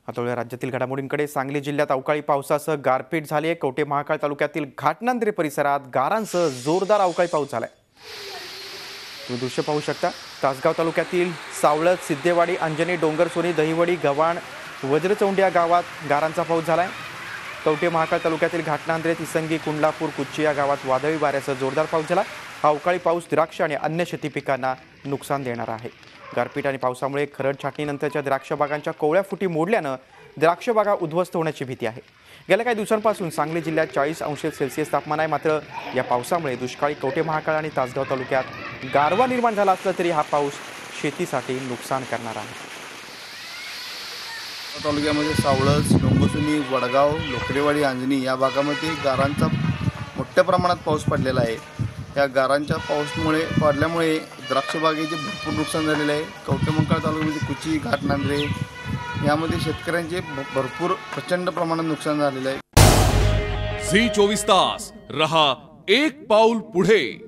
आता राज्यातील घडामोडींकडे सांगली जिल्ह्यात अवकाळी पावसासह गारपीट झाली आहे। कवठे महाकाळ तालुक्यातील घाटनांद्रे परिसरात गारांसह जोरदार अवकाळी पाऊस झालाय। तुम्ही दृश्य पाहू शकता। तासगाव तालुक्यातील सावळत, सिद्धेवाडी, अंजनी, डोंगरसोनी, दहिवडी, गव्हाण, वज्रचौंडी या गावात गारांचा पाऊस झालाय। कवठे महाकाळ तालुक्यातील घाटनांद्रे, तिसंगी, कुंडलापूर, कुच्ची या गावात वादळी वाऱ्यासह जोरदार पाऊस झाला। हा अवकाळी पाऊस द्राक्ष आणि अन्य शेती पिकांना नुकसान देणार आहे। गारपीट आणि पावसामुळे खरड छाटणीनंतरच्या द्राक्ष बागांच्या कोवळ्या फुटी मोडल्यानं द्राक्ष बागा उद्ध्वस्त होण्याची भीती आहे। गेल्या काही दिवसांपासून सांगली जिल्ह्यात 40 अंश सेल्सिअस तापमान आहे। मात्र या पावसामुळे दुष्काळी कवठे महाकाळ आणि तासगाव तालुक्यात गारवा निर्माण झाला असला तरी हा पाऊस शेतीसाठी नुकसान करणार आहे। तालुक्यामध्ये सावळत, डोंगरसोनी, वडगाव, लोकरेवाडी, अंजनी या भागामध्ये गारांचा मोठ्या प्रमाणात पाऊस पडलेला आहे। या गारांच्या पाऊसमुळे पडल्यामुळे द्राक्ष बागेचे भरपूर नुकसान झालेले आहे। कवठे महाकाळ तालुक्यामध्ये कुची, घाटनांद्रे यामध्ये शेतकऱ्यांचे भरपूर प्रचंड प्रमाणात नुकसान झालेले आहे। झी 24 तास रहा एक पाऊल पुढे।